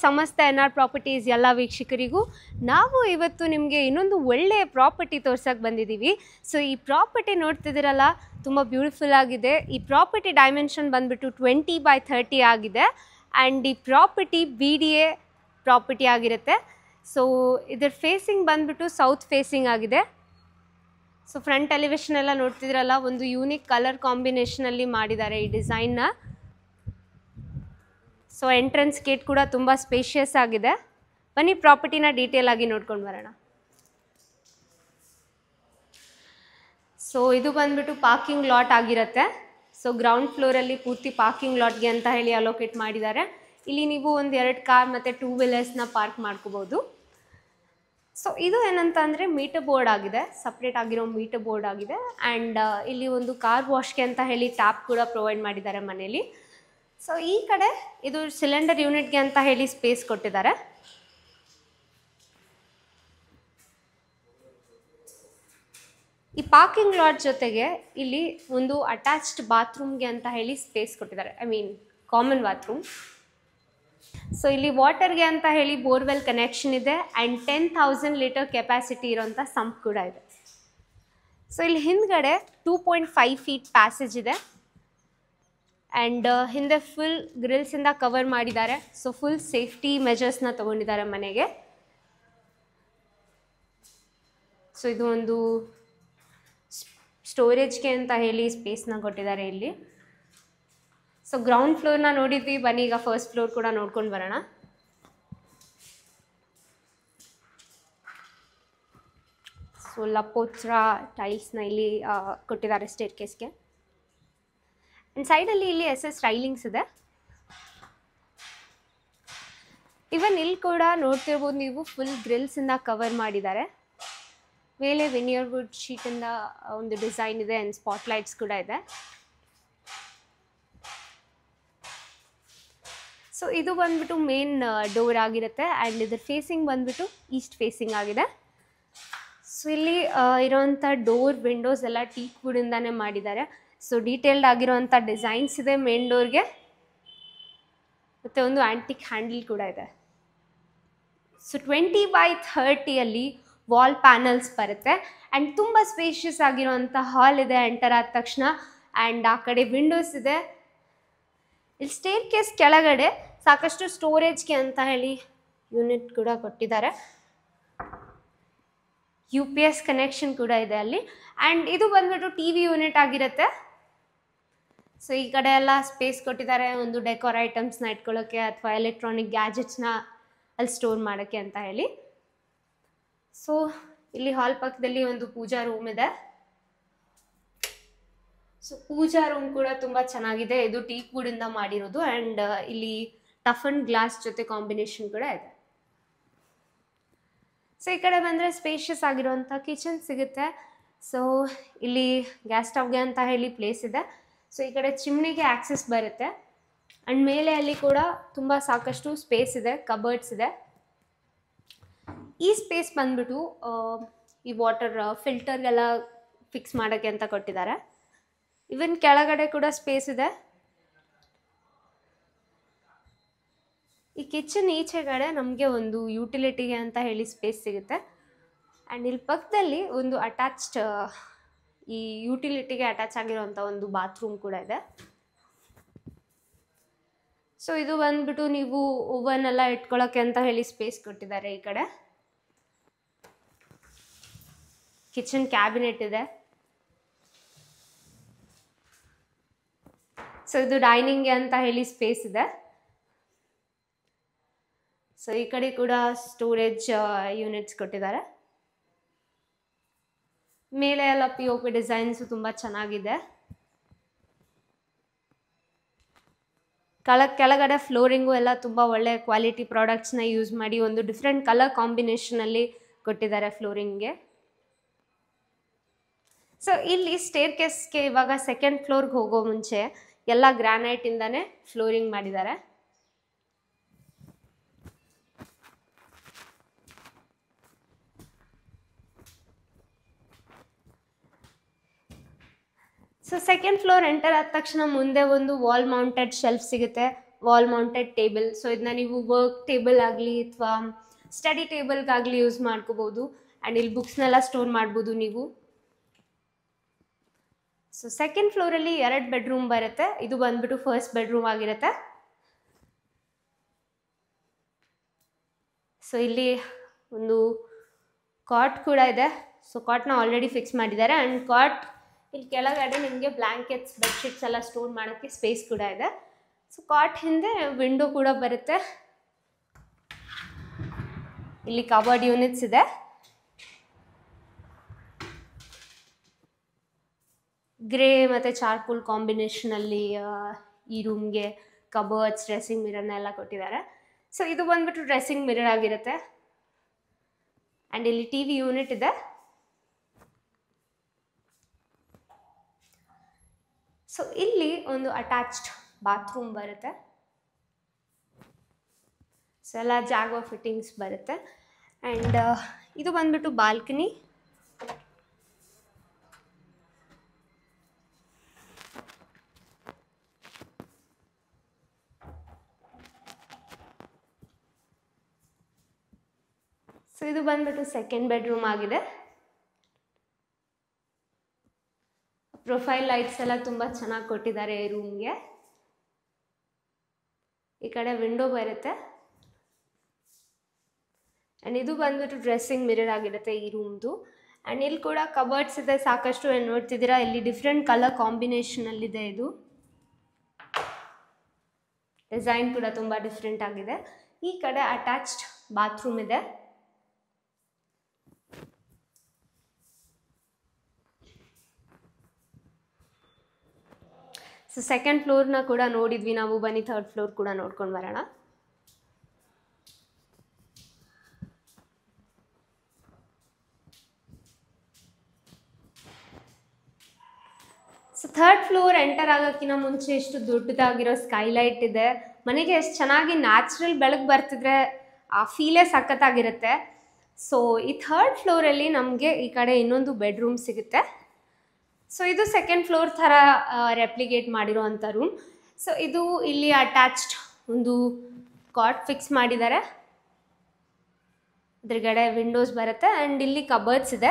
ಸಮಸ್ತ NR properties ಎಲ್ಲ ವೀಕ್ಷಕರಿಗೂ ನಾವು ಇವತ್ತು ನಿಮಗೆ ಇನ್ನೊಂದು ಒಳ್ಳೆಯ ಪ್ರಾಪರ್ಟಿ ತೋರ್ಸಕ್ಕೆ ಬಂದಿದ್ದೀವಿ. ಸೊ ಈ ಪ್ರಾಪರ್ಟಿ ನೋಡ್ತಿದ್ದೀರಲ್ಲ, ತುಂಬ ಬ್ಯೂಟಿಫುಲ್ ಆಗಿದೆ. ಈ ಪ್ರಾಪರ್ಟಿ ಡೈಮೆನ್ಷನ್ ಬಂದುಬಿಟ್ಟು 20x30 ಆಗಿದೆ. ಆ್ಯಂಡ್ ಈ ಪ್ರಾಪರ್ಟಿ BDA ಪ್ರಾಪರ್ಟಿ ಆಗಿರುತ್ತೆ. ಸೊ ಇದರ ಫೇಸಿಂಗ್ ಬಂದುಬಿಟ್ಟು ಸೌತ್ ಫೇಸಿಂಗ್ ಆಗಿದೆ. ಸೊ ಫ್ರಂಟ್ ಎಲಿವೇಶನ್ ಎಲ್ಲ ನೋಡ್ತಿದ್ದೀರಲ್ಲ, ಒಂದು ಯೂನಿಕ್ ಕಲರ್ ಕಾಂಬಿನೇಷನಲ್ಲಿ ಮಾಡಿದ್ದಾರೆ ಈ ಡಿಸೈನ್ನ. ಸೊ ಎಂಟ್ರೆನ್ಸ್ ಗೇಟ್ ಕೂಡ ತುಂಬ ಸ್ಪೇಷಿಯಸ್ ಆಗಿದೆ. ಬನ್ನಿ ಪ್ರಾಪರ್ಟಿನ ಡೀಟೇಲ್ ಆಗಿ ನೋಡ್ಕೊಂಡು ಬರೋಣ. ಸೊ ಇದು ಬಂದ್ಬಿಟ್ಟು ಪಾರ್ಕಿಂಗ್ ಲಾಟ್ ಆಗಿರುತ್ತೆ. ಸೊ ಗ್ರೌಂಡ್ ಫ್ಲೋರಲ್ಲಿ ಪೂರ್ತಿ ಪಾರ್ಕಿಂಗ್ ಲಾಟ್ಗೆ ಅಂತ ಹೇಳಿ ಅಲೋಕೇಟ್ ಮಾಡಿದ್ದಾರೆ. ಇಲ್ಲಿ ನೀವು ಒಂದು 2 ಕಾರ್ ಮತ್ತು 2 ವೀಲರ್ಸ್ನ ಪಾರ್ಕ್ ಮಾಡ್ಕೋಬೋದು. ಸೊ ಇದು ಏನಂತ ಅಂದರೆ ಮೀಟರ್ ಬೋರ್ಡ್ ಆಗಿದೆ, ಸಪ್ರೇಟ್ ಆಗಿರೋ ಮೀಟರ್ ಬೋರ್ಡ್ ಆಗಿದೆ. ಆ್ಯಂಡ್ ಇಲ್ಲಿ ಒಂದು ಕಾರ್ ವಾಶ್ಗೆ ಅಂತ ಹೇಳಿ ಟ್ಯಾಪ್ ಕೂಡ ಪ್ರೊವೈಡ್ ಮಾಡಿದ್ದಾರೆ ಮನೇಲಿ. ಸೊ ಈ ಕಡೆ ಇದು ಸಿಲಿಂಡರ್ ಯೂನಿಟ್ಗೆ ಅಂತ ಹೇಳಿ ಸ್ಪೇಸ್ ಕೊಟ್ಟಿದ್ದಾರೆ. ಈ ಪಾರ್ಕಿಂಗ್ ಲಾಟ್ ಜೊತೆಗೆ ಇಲ್ಲಿ ಒಂದು ಅಟ್ಯಾಚ್ಡ್ ಬಾತ್ರೂಮ್ಗೆ ಅಂತ ಹೇಳಿ ಸ್ಪೇಸ್ ಕೊಟ್ಟಿದ್ದಾರೆ, I mean common bathroom. So ಇಲ್ಲಿ ವಾಟರ್ಗೆ ಅಂತ ಹೇಳಿ ಬೋರ್ವೆಲ್ ಕನೆಕ್ಷನ್ ಇದೆ. ಆ್ಯಂಡ್ 10,000 ಲೀಟರ್ ಕೆಪಾಸಿಟಿ ಇರೋಂಥ ಸಂಪ್ ಕೂಡ ಇದೆ. ಸೊ ಇಲ್ಲಿ ಹಿಂದ್ಗಡೆ 2.5 ಫೀಟ್ ಪ್ಯಾಸೇಜ್ ಇದೆ. ಆ್ಯಂಡ್ ಹಿಂದೆ ಫುಲ್ ಗ್ರಿಲ್ಸಿಂದ ಕವರ್ ಮಾಡಿದ್ದಾರೆ. ಸೊ ಫುಲ್ ಸೇಫ್ಟಿ ಮೆಜರ್ಸ್ನ ತೊಗೊಂಡಿದ್ದಾರೆ ಮನೆಗೆ. ಸೊ ಇದು ಒಂದು ಸ್ಟೋರೇಜ್ಗೆ ಅಂತ ಹೇಳಿ ಸ್ಪೇಸ್ನ ಕೊಟ್ಟಿದ್ದಾರೆ ಇಲ್ಲಿ. ಸೊ ಗ್ರೌಂಡ್ ಫ್ಲೋರ್ನ ನೋಡಿದ್ವಿ, ಬನ್ನಿ ಈಗ ಫಸ್ಟ್ ಫ್ಲೋರ್ ಕೂಡ ನೋಡ್ಕೊಂಡು ಬರೋಣ. ಸೊ ಲಪೋತ್ರ ಟೈಲ್ಸ್ನ ಇಲ್ಲಿ ಕೊಟ್ಟಿದ್ದಾರೆ ಸ್ಟೇರ್ ಕೇಸ್ಗೆ. ಆ್ಯಂಡ್ ಸೈಡಲ್ಲಿ ಇಲ್ಲಿ SS ರೈಲಿಂಗ್ಸ್ ಇದೆ. ಇವನ್ ಇಲ್ಲಿ ಕೂಡ ನೋಡ್ತಿರ್ಬೋದು ನೀವು, ಫುಲ್ ಗ್ರಿಲ್ಸಿಂದ ಕವರ್ ಮಾಡಿದ್ದಾರೆ. ಮೇಲೆ ವಿನಿಯರ್ ವುಡ್ ಶೀಟಿಂದ ಒಂದು ಡಿಸೈನ್ ಇದೆ. ಆ್ಯಂಡ್ ಸ್ಪಾಟ್ಲೈಟ್ಸ್ ಕೂಡ ಇದೆ. ಸೊ ಇದು ಬಂದ್ಬಿಟ್ಟು ಮೇನ್ ಡೋರ್ ಆಗಿರುತ್ತೆ. ಆ್ಯಂಡ್ ಇದ್ರ ಫೇಸಿಂಗ್ ಬಂದ್ಬಿಟ್ಟು ಈಸ್ಟ್ ಫೇಸಿಂಗ್ ಆಗಿದೆ. ಸೊ ಇಲ್ಲಿ ಇರೋವಂಥ ಡೋರ್ ವಿಂಡೋಸ್ ಎಲ್ಲ ಟೀಕ್ ವುಡಿಂದಾನೇ ಮಾಡಿದ್ದಾರೆ. ಸೊ ಡೀಟೇಲ್ಡ್ ಆಗಿರೋವಂಥ ಡಿಸೈನ್ಸ್ ಇದೆ ಮೇನ್ ಡೋರ್ಗೆ. ಮತ್ತು ಒಂದು ಆ್ಯಂಟಿಕ್ ಹ್ಯಾಂಡಲ್ ಕೂಡ ಇದೆ. ಸೊ 20x30 ವಾಲ್ ಪ್ಯಾನಲ್ಸ್ ಬರುತ್ತೆ. ಆ್ಯಂಡ್ ತುಂಬ ಸ್ಪೇಷಿಯಸ್ ಆಗಿರೋವಂಥ ಹಾಲ್ ಇದೆ ಎಂಟರ್ ಆದ ತಕ್ಷಣ. ಆ್ಯಂಡ್ ಆ ಕಡೆ ವಿಂಡೋಸ್ ಇದೆ. ಇಲ್ಲಿ ಸ್ಟೇರ್ ಕೇಸ್ ಕೆಳಗಡೆ ಸಾಕಷ್ಟು ಸ್ಟೋರೇಜ್ಗೆ ಅಂತ ಹೇಳಿ ಯೂನಿಟ್ ಕೂಡ ಕೊಟ್ಟಿದ್ದಾರೆ. UPS ಕನೆಕ್ಷನ್ ಕೂಡ ಇದೆ ಅಲ್ಲಿ. ಆ್ಯಂಡ್ ಇದು ಬಂದ್ಬಿಟ್ಟು TV ಯೂನಿಟ್ ಆಗಿರುತ್ತೆ. ಸೊ ಈ ಕಡೆ ಎಲ್ಲ ಸ್ಪೇಸ್ ಕೊಟ್ಟಿದ್ದಾರೆ, ಒಂದು ಡೆಕೋರ್ ಐಟಮ್ಸ್ನ ಇಟ್ಕೊಳ್ಳೋಕ್ಕೆ ಅಥವಾ ಎಲೆಕ್ಟ್ರಾನಿಕ್ ಗ್ಯಾಜೆಟ್ಸ್ನ ಅಲ್ಲಿ ಸ್ಟೋರ್ ಮಾಡೋಕ್ಕೆ ಅಂತ ಹೇಳಿ. ಸೊ ಇಲ್ಲಿ ಹಾಲ್ ಪಕ್ಕದಲ್ಲಿ ಒಂದು ಪೂಜಾ ರೂಮ್ ಇದೆ. ಸೊ ಪೂಜಾ ರೂಮ್ ಕೂಡ ತುಂಬ ಚೆನ್ನಾಗಿದೆ. ಇದು ಟೀಕ್ ವುಡಿಂದ ಮಾಡಿರೋದು. ಆ್ಯಂಡ್ ಇಲ್ಲಿ ಟಫ್ ಅಂಡ್ ಗ್ಲಾಸ್ ಜೊತೆ ಕಾಂಬಿನೇಷನ್ ಕೂಡ ಇದೆ. ಸೊ ಈ ಕಡೆ ಬಂದರೆ ಸ್ಪೇಷಿಯಸ್ ಆಗಿರುವಂಥ ಕಿಚನ್ ಸಿಗುತ್ತೆ. ಸೊ ಇಲ್ಲಿ ಗ್ಯಾಸ್ ಸ್ಟವ್ಗೆ ಅಂತ ಹೇಳಿ ಪ್ಲೇಸ್ ಇದೆ. ಸೊ ಈ ಕಡೆ ಚಿಮ್ನಿಗೆ ಆಕ್ಸೆಸ್ ಬರುತ್ತೆ. ಆ್ಯಂಡ್ ಮೇಲೆ ಅಲ್ಲಿ ಕೂಡ ತುಂಬ ಸಾಕಷ್ಟು ಸ್ಪೇಸ್ ಇದೆ, ಕಬರ್ಡ್ಸ್ ಇದೆ. ಈ ಸ್ಪೇಸ್ ಬಂದ್ಬಿಟ್ಟು ಈ ವಾಟರ್ ಫಿಲ್ಟರ್ಗೆಲ್ಲ ಫಿಕ್ಸ್ ಮಾಡೋಕ್ಕೆ ಅಂತ ಕೊಟ್ಟಿದ್ದಾರೆ. ಇವನ್ ಕೆಳಗಡೆ ಕೂಡ ಸ್ಪೇಸ್ ಇದೆ. ಈ ಕಿಚನ್ ಈಚೆಗಡೆ ನಮಗೆ ಒಂದು ಯುಟಿಲಿಟಿಗೆ ಅಂತ ಹೇಳಿ ಸ್ಪೇಸ್ ಸಿಗುತ್ತೆ. ಆ್ಯಂಡ್ ಇಲ್ಲಿ ಪಕ್ಕದಲ್ಲಿ ಒಂದು ಅಟ್ಯಾಚ್ಡ್ ಈ ಯುಟಿಲಿಟಿಗೆ ಅಟ್ಯಾಚ್ ಆಗಿರುವಂಥ ಒಂದು ಬಾತ್ರೂಮ್ ಕೂಡ ಇದೆ. ಸೊ ಇದು ಬಂದ್ಬಿಟ್ಟು ನೀವು ಓವನ್ ಎಲ್ಲ ಇಟ್ಕೊಳ್ಳೋಕ್ಕೆ ಅಂತ ಹೇಳಿ ಸ್ಪೇಸ್ ಕೊಟ್ಟಿದ್ದಾರೆ. ಈ ಕಡೆ ಕಿಚನ್ ಕ್ಯಾಬಿನೆಟ್ ಇದೆ. ಸೊ ಇದು ಡೈನಿಂಗ್ಗೆ ಅಂತ ಹೇಳಿ ಸ್ಪೇಸ್ ಇದೆ. ಸೊ ಈ ಕಡೆ ಕೂಡ ಸ್ಟೋರೇಜ್ ಯೂನಿಟ್ಸ್ ಕೊಟ್ಟಿದ್ದಾರೆ. ಮೇಲೆ ಎಲ್ಲ POP ಡಿಸೈನ್ಸು ತುಂಬ ಚೆನ್ನಾಗಿದೆ. ಕೆಳಗಡೆ ಫ್ಲೋರಿಂಗು ಎಲ್ಲ ತುಂಬ ಒಳ್ಳೆ ಕ್ವಾಲಿಟಿ ಪ್ರಾಡಕ್ಟ್ಸ್ನ ಯೂಸ್ ಮಾಡಿ ಒಂದು ಡಿಫ್ರೆಂಟ್ ಕಲರ್ ಕಾಂಬಿನೇಷನಲ್ಲಿ ಕೊಟ್ಟಿದ್ದಾರೆ ಫ್ಲೋರಿಂಗ್ಗೆ. ಸೊ ಇಲ್ಲಿ ಸ್ಟೇರ್ ಕೇಸ್ಗೆ ಇವಾಗ ಸೆಕೆಂಡ್ ಫ್ಲೋರ್ಗೆ ಹೋಗೋ ಮುಂಚೆ ಎಲ್ಲ ಗ್ರಾನೈಟಿಂದಾನೇ ಫ್ಲೋರಿಂಗ್ ಮಾಡಿದ್ದಾರೆ. ಸೊ ಸೆಕೆಂಡ್ ಫ್ಲೋರ್ ಎಂಟರ್ ಆದ ತಕ್ಷಣ ಮುಂದೆ ಒಂದು ವಾಲ್ ಮೌಂಟೆಡ್ ಶೆಲ್ಫ್ ಸಿಗುತ್ತೆ. Wall mounted table. ಸೊ ಇದನ್ನ ನೀವು ವರ್ಕ್ ಟೇಬಲ್ ಆಗಲಿ ಅಥವಾ ಸ್ಟಡಿ ಟೇಬಲ್ಗಾಗಲಿ ಯೂಸ್ ಮಾಡ್ಕೋಬೋದು. ಆ್ಯಂಡ್ ಇಲ್ಲಿ ಬುಕ್ಸ್ನೆಲ್ಲ ಸ್ಟೋರ್ ಮಾಡ್ಬೋದು ನೀವು. ಸೊ ಸೆಕೆಂಡ್ ಫ್ಲೋರಲ್ಲಿ 2 ಬೆಡ್ರೂಮ್ ಬರುತ್ತೆ. ಇದು ಬಂದ್ಬಿಟ್ಟು ಫಸ್ಟ್ ಬೆಡ್ರೂಮ್ ಆಗಿರುತ್ತೆ. ಸೊ ಇಲ್ಲಿ ಒಂದು ಕಾಟ್ ಕೂಡ ಇದೆ. ಸೊ ಕಾಟ್ನ ಆಲ್ರೆಡಿ ಫಿಕ್ಸ್ ಮಾಡಿದ್ದಾರೆ. ಆ್ಯಂಡ್ ಕಾಟ್ ಇಲ್ಲಿ ಕೆಳಗಡೆ ನಿಮಗೆ ಬ್ಲ್ಯಾಂಕೆಟ್ಸ್ ಬೆಡ್ಶೀಟ್ಸ್ ಎಲ್ಲ ಸ್ಟೋರ್ ಮಾಡೋಕ್ಕೆ ಸ್ಪೇಸ್ ಕೂಡ ಇದೆ. ಸೊ ಕಾಟ್ ಹಿಂದೆ ವಿಂಡೋ ಕೂಡ ಬರುತ್ತೆ. ಇಲ್ಲಿ ಕಬರ್ಡ್ ಯೂನಿಟ್ಸ್ ಇದೆ. ಗ್ರೇ ಮತ್ತು ಚಾರ್ಕೋಲ್ ಕಾಂಬಿನೇಷನಲ್ಲಿ ಈ ರೂಮ್ಗೆ ಕಬರ್ಡ್ಸ್, ಡ್ರೆಸ್ಸಿಂಗ್ ಮಿರರ್ನೆಲ್ಲ ಕೊಟ್ಟಿದ್ದಾರೆ. ಸೊ ಇದು ಬಂದ್ಬಿಟ್ಟು ಡ್ರೆಸ್ಸಿಂಗ್ ಮಿರರ್ ಆಗಿರುತ್ತೆ. ಆ್ಯಂಡ್ ಇಲ್ಲಿ TV ಯೂನಿಟ್ ಇದೆ. ಸೊ ಇಲ್ಲಿ ಒಂದು ಅಟ್ಯಾಚ್ಡ್ ಬಾತ್ರೂಮ್ ಬರುತ್ತೆ. ಸೊ ಎಲ್ಲ ಜಾಗೋ ಫಿಟ್ಟಿಂಗ್ಸ್ ಬರುತ್ತೆ. ಆ್ಯಂಡ್ ಇದು ಬಂದ್ಬಿಟ್ಟು ಬಾಲ್ಕನಿ. ಸೊ ಇದು ಬಂದ್ಬಿಟ್ಟು ಸೆಕೆಂಡ್ ಬೆಡ್ರೂಮ್ ಆಗಿದೆ. ಪ್ರೊಫೈಲ್ ಲೈಟ್ಸ್ ಎಲ್ಲ ತುಂಬ ಚೆನ್ನಾಗಿ ಕೊಟ್ಟಿದ್ದಾರೆ ಈ ರೂಮ್ಗೆ. ಈ ಕಡೆ ವಿಂಡೋ ಬರುತ್ತೆ. ಆ್ಯಂಡ್ ಇದು ಬಂದ್ಬಿಟ್ಟು ಡ್ರೆಸ್ಸಿಂಗ್ ಮಿರರ್ ಆಗಿರುತ್ತೆ ಈ ರೂಮ್ದು. ಆ್ಯಂಡ್ ಇಲ್ಲಿ ಕೂಡ ಕಬರ್ಡ್ಸ್ ಇದೆ ಸಾಕಷ್ಟು. ಏನು ನೋಡ್ತಿದ್ದೀರಾ, ಇಲ್ಲಿ ಡಿಫ್ರೆಂಟ್ ಕಲರ್ ಕಾಂಬಿನೇಷನಲ್ಲಿದೆ. ಇದು ಡಿಸೈನ್ ಕೂಡ ತುಂಬ ಡಿಫ್ರೆಂಟ್ ಆಗಿದೆ. ಈ ಕಡೆ ಅಟ್ಯಾಚ್ಡ್ ಬಾತ್ರೂಮ್ ಇದೆ. ಸೊ ಸೆಕೆಂಡ್ ಫ್ಲೋರ್ನ ಕೂಡ ನೋಡಿದ್ವಿ ನಾವು. ಬನ್ನಿ ಥರ್ಡ್ ಫ್ಲೋರ್ ಕೂಡ ನೋಡ್ಕೊಂಡು ಬರೋಣ. ಸೊ ಥರ್ಡ್ ಫ್ಲೋರ್ ಎಂಟರ್ ಆಗೋಕ್ಕಿಂತ ಮುಂಚೆ ಎಷ್ಟು ದೊಡ್ಡದಾಗಿರೋ ಸ್ಕೈಲೈಟ್ ಇದೆ. ಮನೆಗೆ ಎಷ್ಟು ಚೆನ್ನಾಗಿ ನ್ಯಾಚುರಲ್ ಬೆಳಕು ಬರ್ತಿದ್ರೆ ಆ ಫೀಲೇ ಸಖತ್ತಾಗಿರುತ್ತೆ. ಸೊ ಈ ಥರ್ಡ್ ಫ್ಲೋರಲ್ಲಿ ನಮಗೆ ಈ ಕಡೆ ಇನ್ನೊಂದು ಬೆಡ್ರೂಮ್ ಸಿಗುತ್ತೆ. ಸೊ ಇದು ಸೆಕೆಂಡ್ ಫ್ಲೋರ್ ಥರ ರೆಪ್ಲಿಕೇಟ್ ಮಾಡಿರೋ ಅಂಥ ರೂಮ್. ಸೊ ಇದು ಇಲ್ಲಿ ಅಟ್ಯಾಚ್ಡ್ ಒಂದು ಕಾಟ್ ಫಿಕ್ಸ್ ಮಾಡಿದ್ದಾರೆ. ಎದುರುಗಡೆ ವಿಂಡೋಸ್ ಬರುತ್ತೆ. ಆ್ಯಂಡ್ ಇಲ್ಲಿ ಕಬರ್ಡ್ಸ್ ಇದೆ.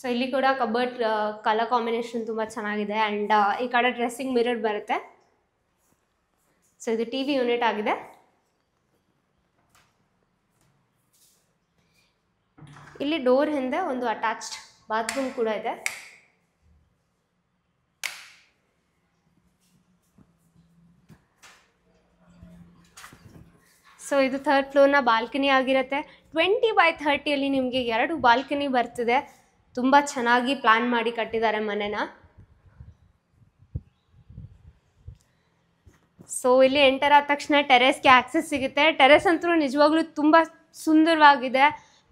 ಸೊ ಇಲ್ಲಿ ಕೂಡ ಕಬರ್ಡ್ ಕಲರ್ ಕಾಂಬಿನೇಷನ್ ತುಂಬ ಚೆನ್ನಾಗಿದೆ. ಆ್ಯಂಡ್ ಈ ಕಡೆ ಡ್ರೆಸ್ಸಿಂಗ್ ಮಿರರ್ ಬರುತ್ತೆ. ಸೊ ಇದು TV ಯೂನಿಟ್ ಆಗಿದೆ. ಇಲ್ಲಿ ಡೋರ್ ಹಿಂದೆ ಒಂದು ಅಟ್ಯಾಚ್ಡ್ ಬಾತ್ರೂಮ್ ಕೂಡ ಇದೆ. ಸೊ ಇದು ಥರ್ಡ್ ಫ್ಲೋರ್ನ ಬಾಲ್ಕನಿ ಆಗಿರುತ್ತೆ. 20x30 ನಿಮಗೆ 2 ಬಾಲ್ಕನಿ ಬರ್ತಿದೆ. ತುಂಬ ಚೆನ್ನಾಗಿ ಪ್ಲಾನ್ ಮಾಡಿ ಕಟ್ಟಿದ್ದಾರೆ ಮನೆನ. ಸೊ ಇಲ್ಲಿ ಎಂಟರ್ ಆದ ತಕ್ಷಣ ಟೆರೆಸ್ಗೆ ಆಕ್ಸೆಸ್ ಸಿಗುತ್ತೆ. ಟೆರೆಸ್ ಅಂತೂ ನಿಜವಾಗ್ಲೂ ತುಂಬ ಸುಂದರವಾಗಿದೆ.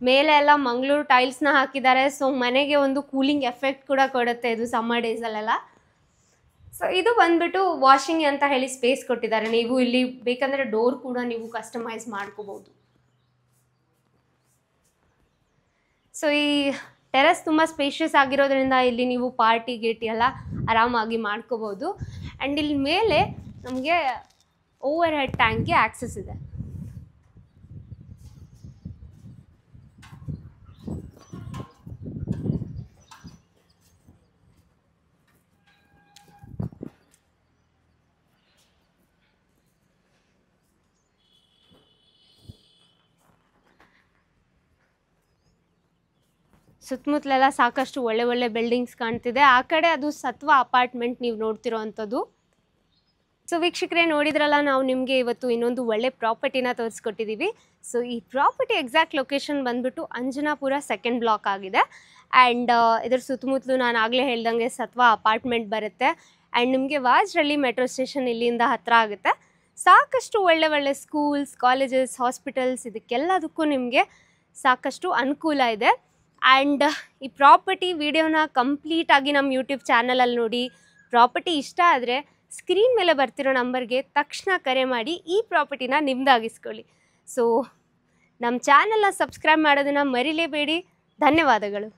ಮೇಲೆ ಎಲ್ಲ ಮಂಗಳೂರು ಟೈಲ್ಸ್ನ ಹಾಕಿದ್ದಾರೆ. ಸೊ ಮನೆಗೆ ಒಂದು ಕೂಲಿಂಗ್ ಎಫೆಕ್ಟ್ ಕೂಡ ಕೊಡುತ್ತೆ ಇದು ಸಮ್ಮರ್ ಡೇಸಲ್ಲೆಲ್ಲ. ಸೊ ಇದು ಬಂದ್ಬಿಟ್ಟು ವಾಷಿಂಗ್ ಅಂತ ಹೇಳಿ ಸ್ಪೇಸ್ ಕೊಟ್ಟಿದ್ದಾರೆ. ನೀವು ಇಲ್ಲಿ ಬೇಕಂದರೆ ಡೋರ್ ಕೂಡ ನೀವು ಕಸ್ಟಮೈಸ್ ಮಾಡ್ಕೋಬೋದು. ಸೊ ಈ ಟೆರೆಸ್ ತುಂಬ ಸ್ಪೇಷಿಯಸ್ ಆಗಿರೋದ್ರಿಂದ ಇಲ್ಲಿ ನೀವು ಪಾರ್ಟಿ ಗೀಟಿ ಎಲ್ಲ ಆರಾಮಾಗಿ ಮಾಡ್ಕೋಬೋದು. ಆ್ಯಂಡ್ ಇಲ್ಲಿ ಮೇಲೆ ನಮಗೆ ಓವರ್ ಹೆಡ್ ಟ್ಯಾಂಕ್ಗೆ ಆಕ್ಸೆಸ್ ಇದೆ. ಸುತ್ತಮುತ್ತಲೆಲ್ಲ ಸಾಕಷ್ಟು ಒಳ್ಳೆ ಒಳ್ಳೆ ಬಿಲ್ಡಿಂಗ್ಸ್ ಕಾಣ್ತಿದೆ. ಆ ಕಡೆ ಅದು ಸತ್ವ ಅಪಾರ್ಟ್ಮೆಂಟ್ ನೀವು ನೋಡ್ತಿರೋ ಅಂಥದ್ದು. ಸೊ ವೀಕ್ಷಕರೇ, ನೋಡಿದ್ರಲ್ಲ, ನಾವು ನಿಮಗೆ ಇವತ್ತು ಇನ್ನೊಂದು ಒಳ್ಳೆ ಪ್ರಾಪರ್ಟಿನ ತೋರಿಸ್ಕೊಟ್ಟಿದ್ದೀವಿ. ಸೊ ಈ ಪ್ರಾಪರ್ಟಿ ಎಕ್ಸಾಕ್ಟ್ ಲೊಕೇಶನ್ ಬಂದ್ಬಿಟ್ಟು ಅಂಜನಾಪುರ ಸೆಕೆಂಡ್ ಬ್ಲಾಕ್ ಆಗಿದೆ. ಆ್ಯಂಡ್ ಇದರ ಸುತ್ತಮುತ್ತಲು ನಾನು ಆಗಲೇ ಹೇಳ್ದಂಗೆ ಸತ್ವ ಅಪಾರ್ಟ್ಮೆಂಟ್ ಬರುತ್ತೆ. ಆ್ಯಂಡ್ ನಿಮಗೆ ವಾಜ್ರಳ್ಳಿ ಮೆಟ್ರೋ ಸ್ಟೇಷನ್ ಇಲ್ಲಿಂದ ಹತ್ತಿರ ಆಗುತ್ತೆ. ಸಾಕಷ್ಟು ಒಳ್ಳೆ ಒಳ್ಳೆ ಸ್ಕೂಲ್ಸ್, ಕಾಲೇಜಸ್, ಹಾಸ್ಪಿಟಲ್ಸ್ ಇದಕ್ಕೆಲ್ಲದಕ್ಕೂ ನಿಮಗೆ ಸಾಕಷ್ಟು ಅನುಕೂಲ ಇದೆ. ಆ್ಯಂಡ್ ಈ ಪ್ರಾಪರ್ಟಿ ವಿಡಿಯೋನ ಕಂಪ್ಲೀಟಾಗಿ ನಮ್ಮ ಯೂಟ್ಯೂಬ್ ಚಾನಲಲ್ಲಿ ನೋಡಿ. ಪ್ರಾಪರ್ಟಿ ಇಷ್ಟ ಆದರೆ ಸ್ಕ್ರೀನ್ ಮೇಲೆ ಬರ್ತಿರೋ ನಂಬರ್ಗೆ ತಕ್ಷಣ ಕರೆ ಮಾಡಿ ಈ ಪ್ರಾಪರ್ಟಿನ ನಿಮ್ಮದಾಗಿಸ್ಕೊಳ್ಳಿ. ಸೊ ನಮ್ಮ ಚಾನಲ್ನ ಸಬ್ಸ್ಕ್ರೈಬ್ ಮಾಡೋದನ್ನು ಮರಿಲೇಬೇಡಿ. ಧನ್ಯವಾದಗಳು.